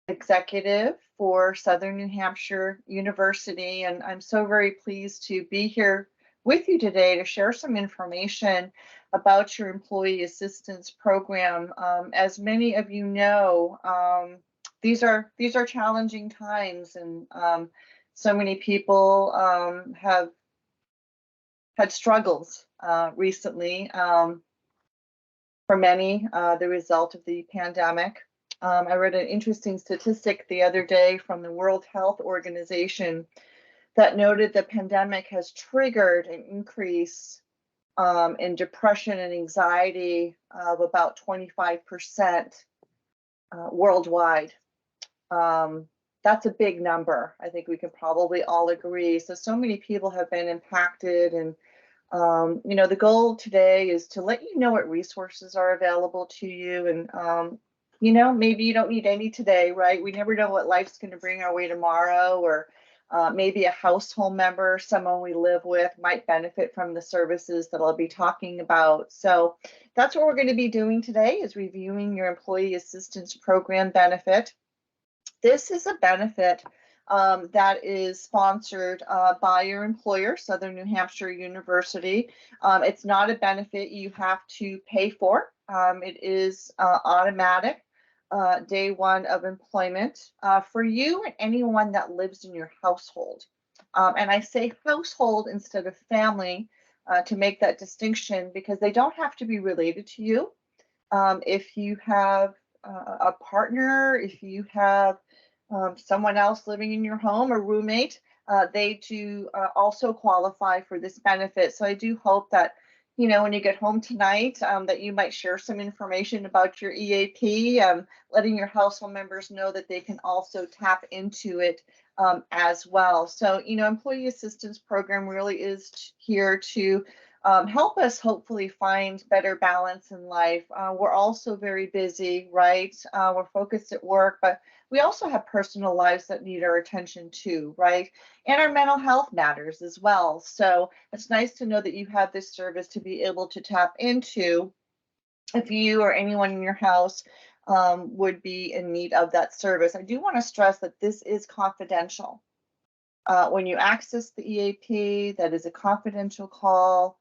executive for Southern New Hampshire University, and I'm so very pleased to be here with you today to share some information about your employee assistance program. As many of you know, these are challenging times, and so many people have had struggles recently. For many, the result of the pandemic. I read an interesting statistic the other day from the World Health Organization that noted the pandemic has triggered an increase in depression and anxiety of about 25% worldwide. That's a big number. I think we can probably all agree. So many people have been impacted, and the goal today is to let you know what resources are available to you. And maybe you don't need any today, right? We never know what life's going to bring our way tomorrow, or maybe a household member, someone we live with, might benefit from the services that I'll be talking about. So that's what we're going to be doing today, is reviewing your employee assistance program benefit. This is a benefit that is sponsored by your employer, Southern New Hampshire University. It's not a benefit you have to pay for. It is automatic day one of employment for you and anyone that lives in your household. And I say household instead of family to make that distinction, because they don't have to be related to you. If you have a partner, if you have someone else living in your home, a roommate, they do also qualify for this benefit. So I do hope that, when you get home tonight, that you might share some information about your EAP, letting your household members know that they can also tap into it as well. So, employee assistance program really is here to help us hopefully find better balance in life. We're also very busy, right? We're focused at work, but we also have personal lives that need our attention too, right? And our mental health matters as well. So it's nice to know that you have this service to be able to tap into if you or anyone in your house would be in need of that service. I do want to stress that this is confidential. When you access the EAP, that is a confidential call.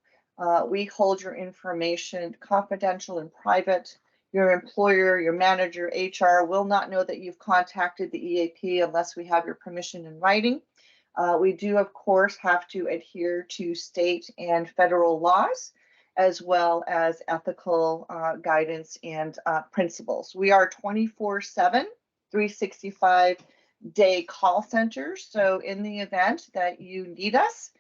We hold your information confidential and private. Your employer, your manager, HR will not know that you've contacted the EAP unless we have your permission in writing. We do, of course, have to adhere to state and federal laws, as well as ethical guidance and principles. We are 24/7, 365 day call center. So in the event that you need us,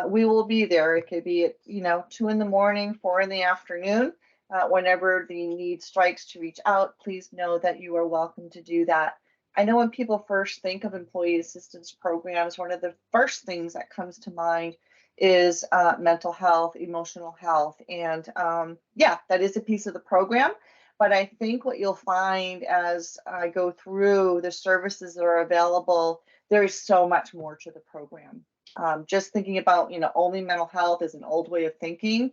we will be there. It could be at 2 in the morning, 4 in the afternoon. Whenever the need strikes to reach out, please know that you are welcome to do that. I know when people first think of employee assistance programs, one of the first things that comes to mind is mental health, emotional health. And yeah, that is a piece of the program. But I think what you'll find as I go through the services that are available, there is so much more to the program. Just thinking about, only mental health is an old way of thinking.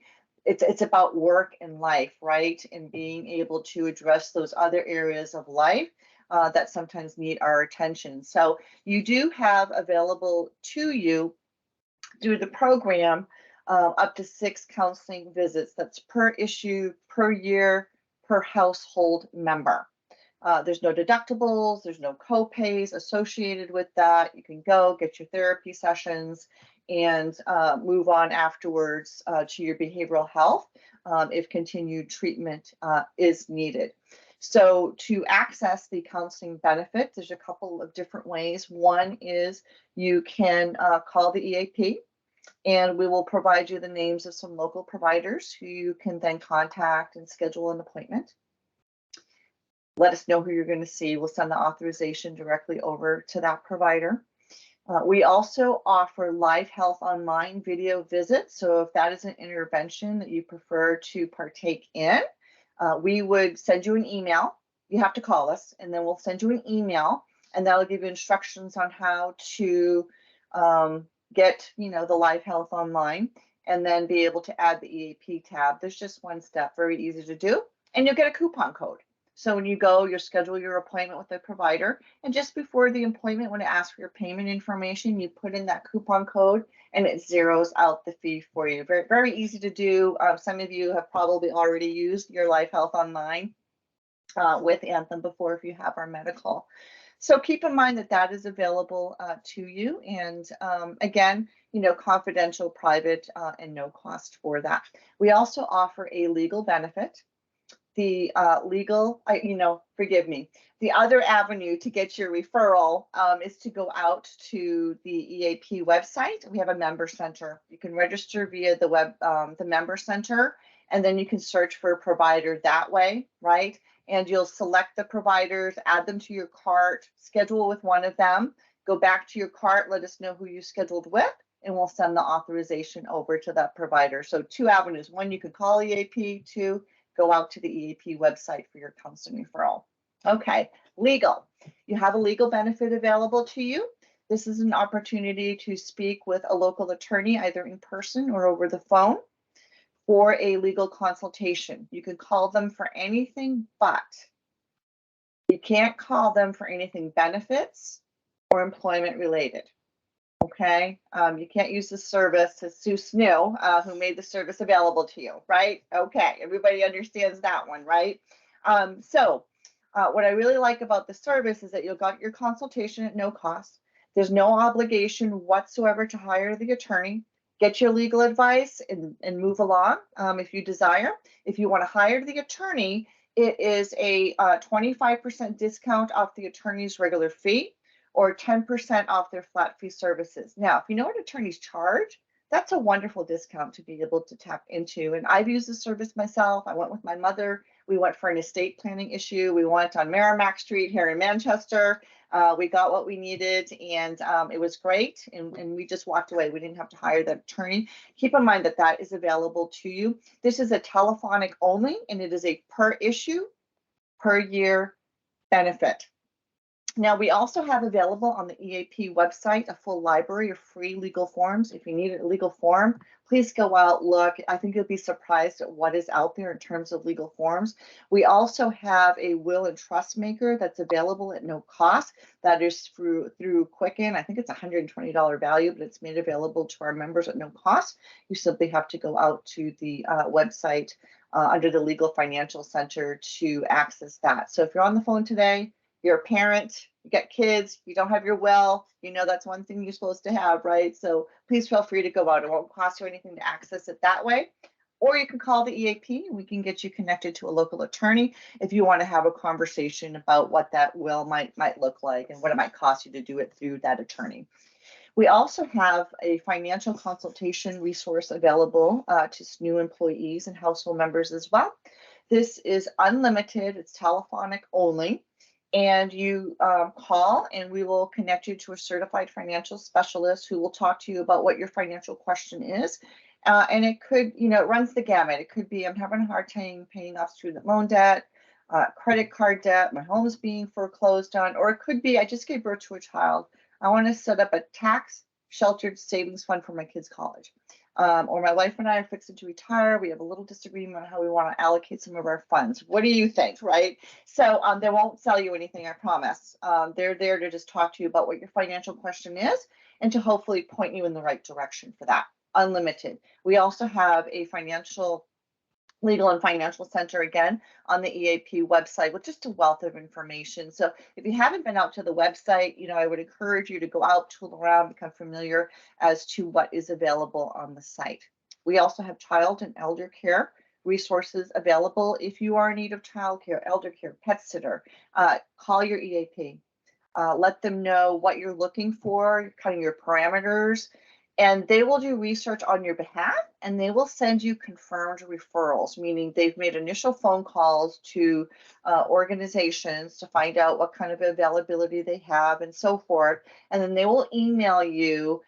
It's about work and life, right? And being able to address those other areas of life that sometimes need our attention. So you do have available to you through the program up to 6 counseling visits. That's per issue, per year, per household member. There's no deductibles, there's no co-pays associated with that. You can go get your therapy sessions and move on afterwards to your behavioral health if continued treatment is needed. So to access the counseling benefit, there's a couple of different ways. One is you can call the EAP, and we will provide you the names of some local providers who you can then contact and schedule an appointment. Let us know who you're going to see. We'll send the authorization directly over to that provider. We also offer live health online video visits. So if that is an intervention that you prefer to partake in, we would send you an email. You have to call us, and then we'll send you an email, and that'll give you instructions on how to get the live health online, and then be able to add the EAP tab. There's just one step, very easy to do, and you'll get a coupon code. So when you go, you'll schedule your appointment with the provider. And just before the appointment, when it asks for your payment information, you put in that coupon code and it zeroes out the fee for you. Very, very easy to do. Some of you have probably already used your Life Health Online with Anthem before if you have our medical. So keep in mind that that is available to you. And again, confidential, private, and no cost for that. We also offer a legal benefit. The forgive me, the other avenue to get your referral is to go out to the EAP website. We have a member center. You can register via the member center, and then you can search for a provider that way, right? And you'll select the providers, add them to your cart, schedule with one of them, go back to your cart, let us know who you scheduled with, and we'll send the authorization over to that provider. So 2 avenues. 1, you can call EAP. 2, go out to the EAP website for your counseling referral. Okay, legal. You have a legal benefit available to you. This is an opportunity to speak with a local attorney, either in person or over the phone, for a legal consultation. You can call them for anything, but you can't call them for anything benefits or employment related. Okay, you can't use the service to sue SNU, who made the service available to you, right? Okay, everybody understands that one, right? What I really like about the service is that you'll get your consultation at no cost. There's no obligation whatsoever to hire the attorney. Get your legal advice and move along if you desire. If you want to hire the attorney, it is a 25% discount off the attorney's regular fee, or 10% off their flat fee services. Now, if you know what attorneys charge, that's a wonderful discount to be able to tap into. And I've used the service myself. I went with my mother. We went for an estate planning issue. We went on Merrimack Street here in Manchester. We got what we needed, and it was great. And we just walked away. We didn't have to hire that attorney. Keep in mind that that is available to you. This is a telephonic only, and it is a per issue, per year benefit. Now, we also have available on the EAP website a full library of free legal forms. If you need a legal form, please go out, look. I think you'll be surprised at what is out there in terms of legal forms. We also have a will and trust maker that's available at no cost. That is through Quicken. I think it's $120 value, but it's made available to our members at no cost. You simply have to go out to the website under the Legal Financial Center to access that. So if you're on the phone today, you're a parent, you got kids, you don't have your will, that's one thing you're supposed to have, right? So please feel free to go out. It won't cost you anything to access it that way. Or you can call the EAP and we can get you connected to a local attorney if you want to have a conversation about what that will might look like and what it might cost you to do it through that attorney. We also have a financial consultation resource available to SNU employees and household members as well. This is unlimited, it's telephonic only. And you call and we will connect you to a certified financial specialist who will talk to you about what your financial question is. And it could, it runs the gamut. It could be, I'm having a hard time paying off student loan debt, credit card debt, my home is being foreclosed on, or it could be, I just gave birth to a child. I want to set up a tax sheltered savings fund for my kids' college. Or my wife and I are fixing to retire. We have a little disagreement on how we want to allocate some of our funds. What do you think, right? So they won't sell you anything, I promise. They're there to just talk to you about what your financial question is and to hopefully point you in the right direction for that. Unlimited. We also have a legal and financial center again on the EAP website with just a wealth of information. So if you haven't been out to the website, I would encourage you to go out, tool around, become familiar as to what is available on the site. We also have child and elder care resources available. If you are in need of child care, elder care, pet sitter, call your EAP. Let them know what you're looking for, kind of your parameters, and they will do research on your behalf and they will send you confirmed referrals, meaning they've made initial phone calls to organizations to find out what kind of availability they have and so forth. And then they will email you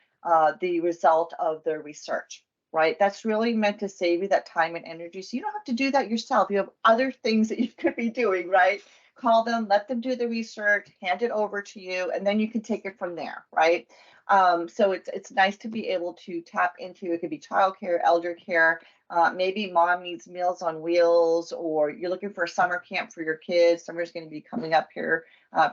the result of their research, right? That's really meant to save you that time and energy. So you don't have to do that yourself. You have other things that you could be doing, right? Call them, let them do the research, hand it over to you, and then you can take it from there, right? So it's nice to be able to tap into. It could be childcare, elder care. Maybe mom needs Meals on Wheels, or you're looking for a summer camp for your kids. Summer's going to be coming up here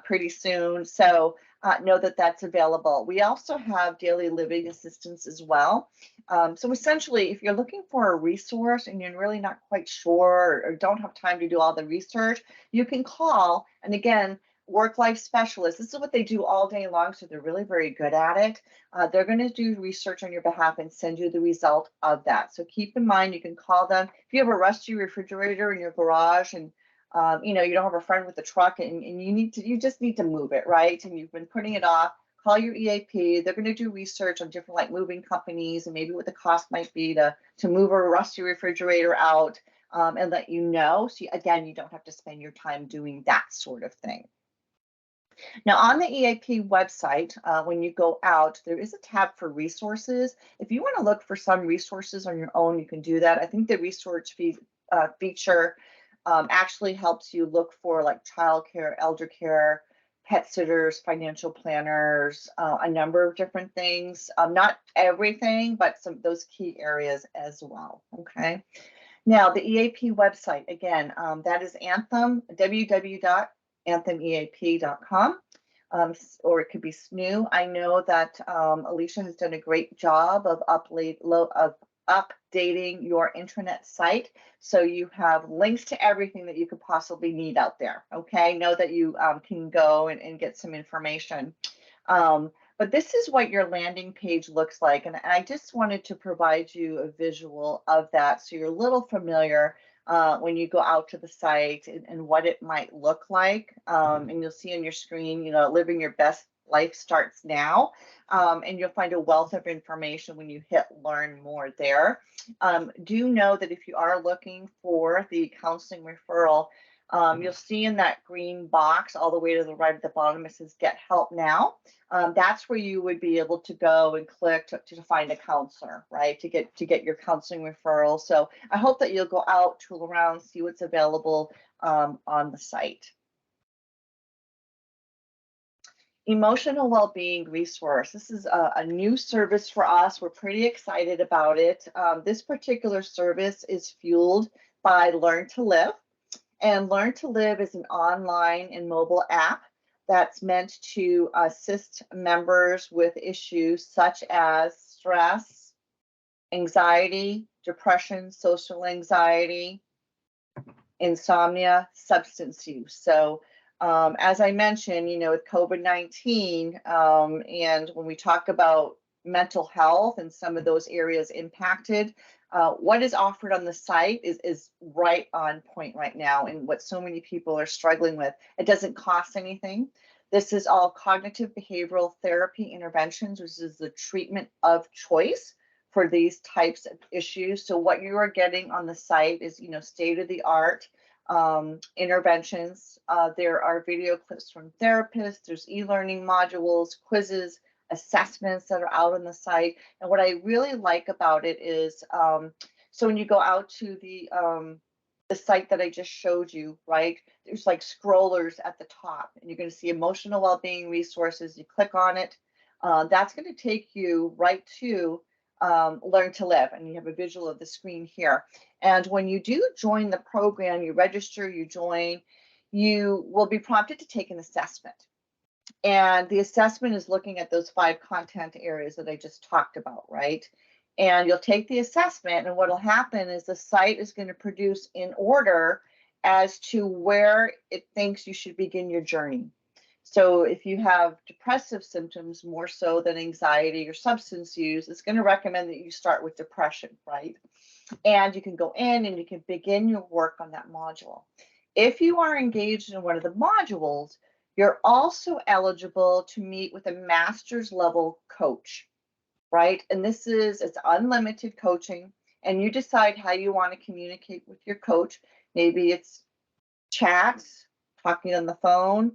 pretty soon. So know that that's available. We also have daily living assistance as well. So essentially, if you're looking for a resource and you're really not quite sure or don't have time to do all the research, you can call. And again, work-life specialists, this is what they do all day long, so they're really very good at it. They're going to do research on your behalf and send you the result of that. So keep in mind, you can call them. If you have a rusty refrigerator in your garage and you know, you don't have a friend with a truck and you just need to move it, right? And you've been putting it off, call your EAP. They're going to do research on different like moving companies and maybe what the cost might be to move a rusty refrigerator out, and let you know. So again, you don't have to spend your time doing that sort of thing. Now on the EAP website, when you go out, there is a tab for resources. If you want to look for some resources on your own, you can do that. I think the resource feature actually helps you look for like childcare, elder care, pet sitters, financial planners, a number of different things. Not everything, but some of those key areas as well. Okay. Now the EAP website, again, that is Anthem, www.anthemeap.com. Or it could be SNU. I know that Alicia has done a great job of updating your intranet site. So you have links to everything that you could possibly need out there. Okay, know that you can go and get some information. But this is what your landing page looks like. And I just wanted to provide you a visual of that so you're a little familiar when you go out to the site and what it might look like. And you'll see on your screen, you know, living your best life starts now. And you'll find a wealth of information when you hit learn more there. Do know that if you are looking for the counseling referral, you'll see in that green box all the way to the right at the bottom, it says get help now. That's where you would be able to go and click to find a counselor, right? To get your counseling referral. So I hope that you'll go out, tool around, see what's available on the site. Emotional well-being resource. This is a new service for us. We're pretty excited about it. This particular service is fueled by Learn to Live. And Learn to Live is an online and mobile app that's meant to assist members with issues such as stress, anxiety, depression, social anxiety, insomnia, substance use. So as I mentioned, you know, with COVID-19, and when we talk about mental health and some of those areas impacted, what is offered on the site is right on point right now, and what so many people are struggling with. It doesn't cost anything. This is all cognitive behavioral therapy interventions, which is the treatment of choice for these types of issues. So what you are getting on the site is, you know, state-of-the-art interventions. There are video clips from therapists. There's e-learning modules, quizzes, assessments that are out on the site. And what I really like about it is, so when you go out to the site that I just showed you, right, there's like scrollers at the top, and you're going to see emotional well-being resources. You click on it. That's going to take you right to Learn to Live, and you have a visual of the screen here. And when you do join the program, you register, you join, you will be prompted to take an assessment. And the assessment is looking at those 5 content areas that I just talked about, right? And you'll take the assessment, and what will happen is the site is going to produce in order as to where it thinks you should begin your journey. So if you have depressive symptoms more so than anxiety or substance use, it's going to recommend that you start with depression, right? And you can go in and you can begin your work on that module. If you are engaged in one of the modules, you're also eligible to meet with a master's level coach, right? And it's unlimited coaching, and you decide how you want to communicate with your coach. Maybe it's chats, talking on the phone,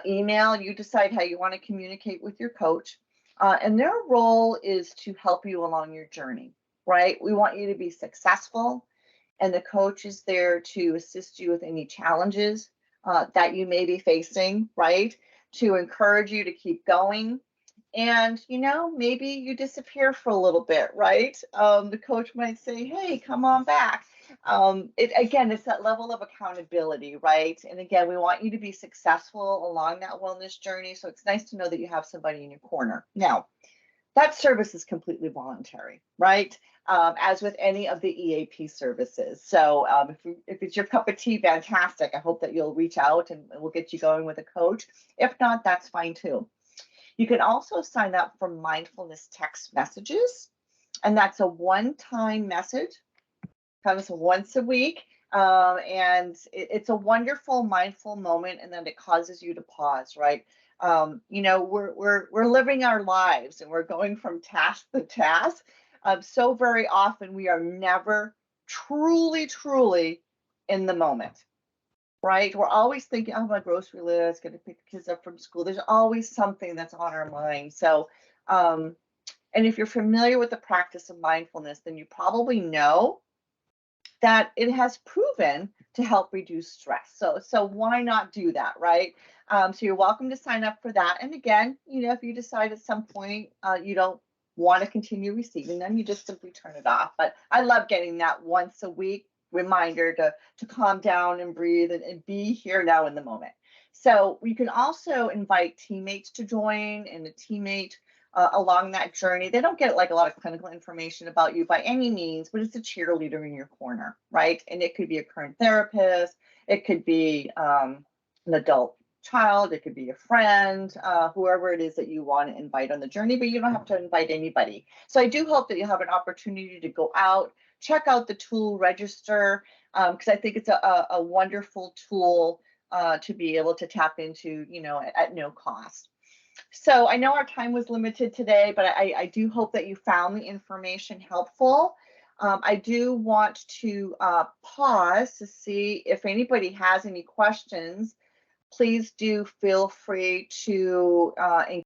email. You decide how you want to communicate with your coach. And their role is to help you along your journey, right? We want you to be successful, and the coach is there to assist you with any challenges that you may be facing, right? To encourage you to keep going And, maybe you disappear for a little bit, right? The coach might say, hey, come on back. Again, it's that level of accountability, right? And again, we want you to be successful along that wellness journey. So it's nice to know that you have somebody in your corner. Now, that service is completely voluntary, right? As with any of the EAP services. So if it's your cup of tea, fantastic. I hope that you'll reach out and we'll get you going with a coach. If not, that's fine too. You can also sign up for mindfulness text messages, and that's a one-time message, comes once a week. And it's a wonderful mindful moment, and then it causes you to pause, right? We're living our lives and we're going from task to task. So very often we are never truly in the moment, right? We're always thinking, oh, my grocery list, gonna pick the kids up from school. There's always something that's on our mind. So, and if you're familiar with the practice of mindfulness, then you probably know that it has proven to help reduce stress. So why not do that, right? So you're welcome to sign up for that. And again, if you decide at some point you don't want to continue receiving them, you just simply turn it off. But I love getting that once a week reminder to calm down and breathe and be here now in the moment. So we can also invite teammates to join, and a teammate along that journey. They don't get like a lot of clinical information about you by any means, but it's a cheerleader in your corner, right? And it could be a current therapist, it could be an adult child, it could be a friend, whoever it is that you want to invite on the journey, but you don't have to invite anybody. So I do hope that you have an opportunity to go out, check out the tool, register, because I think it's a wonderful tool to be able to tap into, at no cost. So I know our time was limited today, but I do hope that you found the information helpful. I do want to pause to see if anybody has any questions. Please do feel free to